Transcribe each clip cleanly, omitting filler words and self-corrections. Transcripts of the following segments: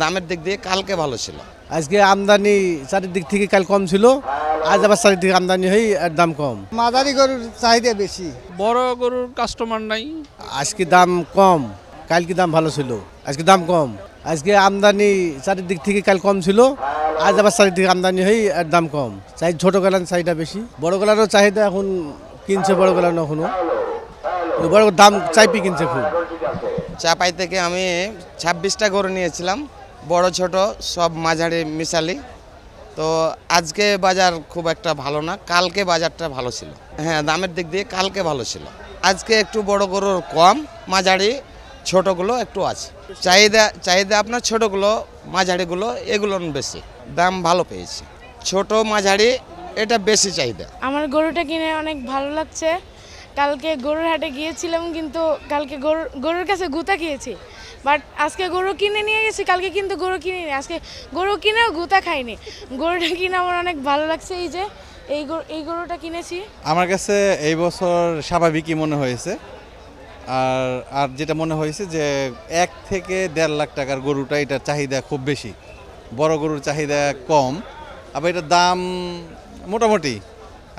দামের দিক দিয়ে কালকে ভালো ছিল। আজকে আমদানি চারিদিক থেকে কাল কম ছিল, আজ আবার চারিদিকে আমদানি হয়ে আর দাম কম। মাঝারি গরুর চাহিদা বেশি, বড় গরুর কাস্টমার নাই। আজকে দাম কম, কালকে দাম ভালো ছিল, আজকে দাম কম। আজকে আমদানি চারিদিক থেকে কাল কম ছিল, আজ আবার চারিদিকে আমদানি হয়ে আর দাম কম। চাই ছোট গলার চাহিদা বেশি, বড় গলারও চাহিদা এখন কিনছে, বড় গলার এখনো বড় দাম চাইপি কিনছে খুব। চাপাই থেকে আমি 26টা গরু নিয়েছিলাম, বড় ছোট সব মাঝারি মিশালি। তো আজকে বাজার খুব একটা ভালো না, কালকে বাজারটা ভালো ছিল। হ্যাঁ, দামের দিক দিয়ে কালকে ভালো ছিল। আজকে একটু বড় গরুর কম, মাঝারি ছোটগুলো একটু আছে। চাহিদা আপনার ছোটগুলো মাঝারিগুলো এগুলো বেশি, দাম ভালো পেয়েছি। ছোট মাঝারি এটা বেশি চাহিদা। আমার গরুটা কিনে অনেক ভালো লাগছে। কালকে গরুর হাটে গিয়েছিলাম, কিন্তু কালকে গরুর কাছে গুতা খেয়েছি, বাট আজকে গরু কিনে নিয়ে গেছি। কালকে কিন্তু গরু কিনিনি, আজকে গরু কিনেও গুতা খাইনি। গরুটা কিনে আমার অনেক ভালো লাগছে। এই যে এই গরুটা কিনেছি, আমার কাছে এই বছর স্বাভাবিকই মনে হয়েছে। আর যেটা মনে হয়েছে যে 1 থেকে 1.5 লাখ টাকার গরুটা, এটার চাহিদা খুব বেশি, বড় গরুর চাহিদা কম, আবার এটার দাম মোটামুটি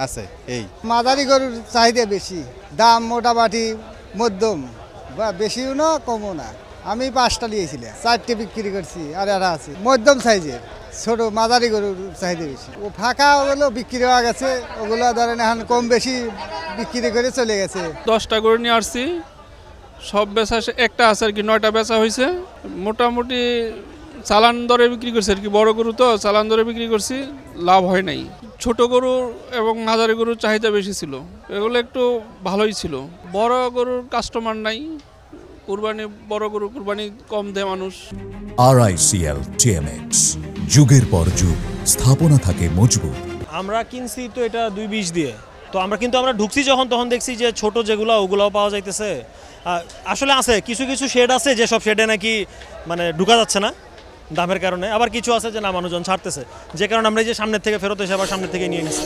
আছে। এই মাঝারি গরুর চাহিদা বেশি, দাম মোটামুটি মধ্যম, বা বেশিও না কমও না। আমি 5টা নিয়েছিলাম, 4টে বিক্রি করছি, আর এরা আছে মধ্যম সাইজের। ছোট মাঝারি গরুর চাহিদা বেশি। ও ফাঁকা ওগুলো বিক্রি হয়ে গেছে, ওগুলো ধরেন এখন কম বেশি বিক্রি করে চলে গেছে। 10টা গরু নিয়ে আসছি, সব বেচা একটা আছে আর কি, 9টা বেচা হয়েছে। মোটামুটি চালান দরে বিক্রি করছি আর কি, বড় গরু তো চালান দরে বিক্রি করছি, লাভ হয় নাই। ছোট গরু এবং মাঝারি গরুর চাহিদা বেশি ছিল, এগুলো একটু ভালোই ছিল। বড় গরুর কাস্টমার নাই, বড় গরু কুরবানি কম দেয় মানুষ। RICL TMX, যুগের পর যুগ স্থাপনা থাকে মজবুত। আমরা কিনছি তো এটা 220 দিয়ে, তো আমরা ঢুকছি যখন, তখন দেখছি যে ছোট যেগুলো ওগুলাও পাওয়া যাইতেছে। আসলে আছে কিছু কিছু শেড আছে যে সব শেডে নাকি মানে ঢুকা যাচ্ছে না দামের কারণে, আবার কিছু আছে যে না মানুষজন ছাড়তেছে, যে কারণে আমরা এই যে সামনের থেকে ফেরত এসে আবার সামনের থেকে নিয়ে নিচ্ছি।